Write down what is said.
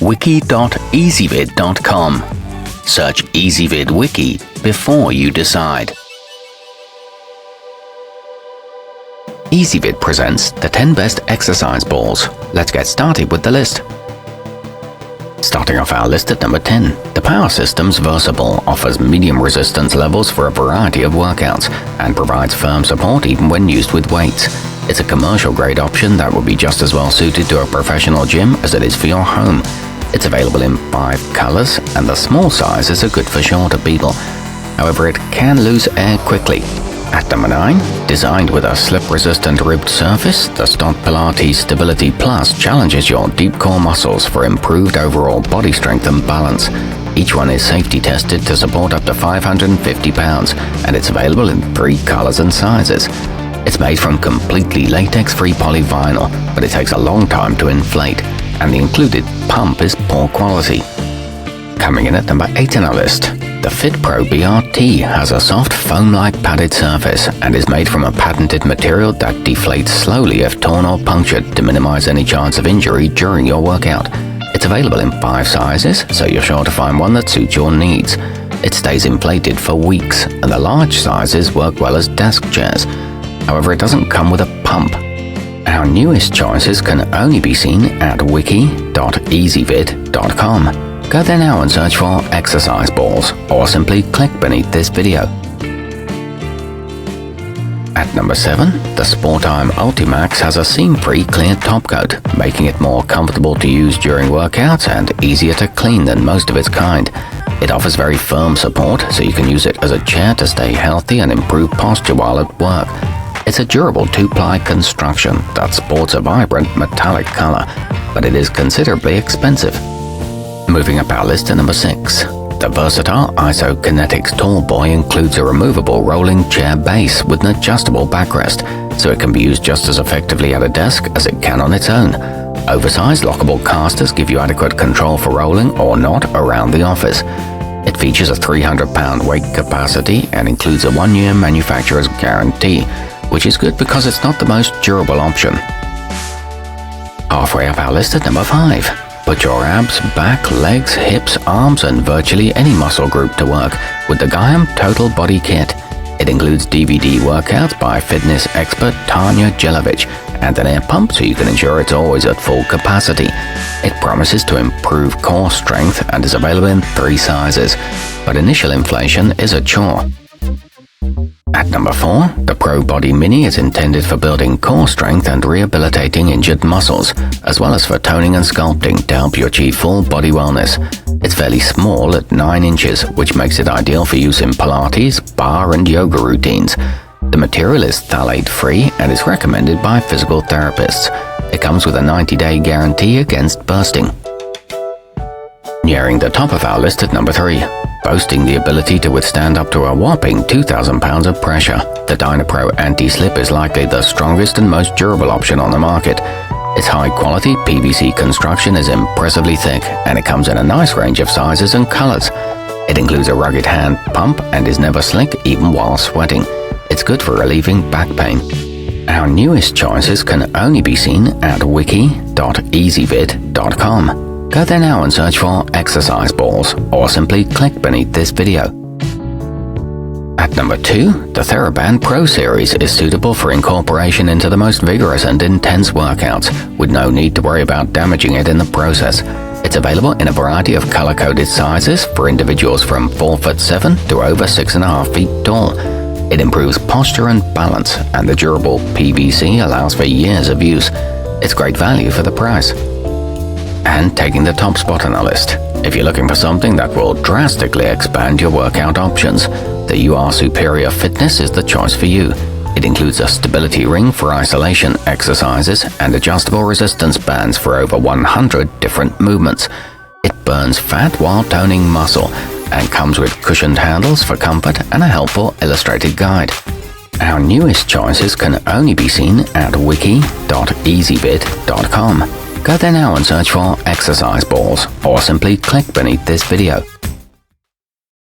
wiki.ezvid.com. Search Ezvid Wiki before you decide. Ezvid presents the 10 best exercise balls. Let's get started with the list. Starting off our list at number 10, the Power System's Versaball offers medium resistance levels for a variety of workouts and provides firm support even when used with weights. It's a commercial-grade option that will be just as well suited to a professional gym as it is for your home. It's available in 5 colors, and the small sizes are good for shorter people. However, it can lose air quickly. At number 9, designed with a slip-resistant ribbed surface, the Stott Pilates Stability Plus challenges your deep core muscles for improved overall body strength and balance. Each one is safety tested to support up to 550 pounds, and it's available in 3 colors and sizes. It's made from completely latex-free polyvinyl, but it takes a long time to inflate, and the included pump is poor quality. Coming in at number 8 on our list, the fitpro BRT has a soft foam-like padded surface and is made from a patented material that deflates slowly if torn or punctured to minimize any chance of injury during your workout. It's available in 5 sizes, so you're sure to find one that suits your needs. It stays inflated for weeks, and the large sizes work well as desk chairs. However, it doesn't come with a pump. Our newest choices can only be seen at wiki.ezvid.com. Go there now and search for exercise balls, or simply click beneath this video. At number 7, the Sportime Ultimax has a seam-free clear topcoat, making it more comfortable to use during workouts and easier to clean than most of its kind. It offers very firm support, so you can use it as a chair to stay healthy and improve posture while at work. It's a durable 2-ply construction that sports a vibrant metallic color, but it is considerably expensive. Moving up our list to number 6. The versatile isokinetics tall boy includes a removable rolling chair base with an adjustable backrest, so it can be used just as effectively at a desk as it can on its own. Oversized lockable casters give you adequate control for rolling or not around the office. It features a 300-pound weight capacity and includes a 1-year manufacturer's guarantee, which is good because it's not the most durable option. Halfway up our list at number 5. Put your abs, back, legs, hips, arms, and virtually any muscle group to work with the Gaiam Total Body Kit. It includes DVD workouts by fitness expert Tanya Jelovich and an air pump so you can ensure it's always at full capacity. It promises to improve core strength and is available in 3 sizes, but initial inflation is a chore. At number 4, the Probody Mini is intended for building core strength and rehabilitating injured muscles, as well as for toning and sculpting to help you achieve full body wellness. It's fairly small at 9 inches, which makes it ideal for use in Pilates, bar, and yoga routines. The material is phthalate-free and is recommended by physical therapists. It comes with a 90-day guarantee against bursting. Nearing the top of our list at number 3. Boasting the ability to withstand up to a whopping 2,000 pounds of pressure, the Dynapro Anti-Slip is likely the strongest and most durable option on the market. Its high-quality PVC construction is impressively thick, and it comes in a nice range of sizes and colors. It includes a rugged hand pump and is never slick even while sweating. It's good for relieving back pain. Our newest choices can only be seen at wiki.ezvid.com. Go there now and search for exercise balls, or simply click beneath this video. At number 2, the Theraband Pro Series is suitable for incorporation into the most vigorous and intense workouts, with no need to worry about damaging it in the process. It's available in a variety of color-coded sizes for individuals from 4'7" to over 6.5 feet tall. It improves posture and balance, and the durable PVC allows for years of use. It's great value for the price. And taking the top spot on our list, if you're looking for something that will drastically expand your workout options, the UR Superior Fitness is the choice for you. It includes a stability ring for isolation exercises and adjustable resistance bands for over 100 different movements. It burns fat while toning muscle and comes with cushioned handles for comfort and a helpful illustrated guide. Our newest choices can only be seen at wiki.ezvid.com. Go there now and search for exercise balls, or simply click beneath this video.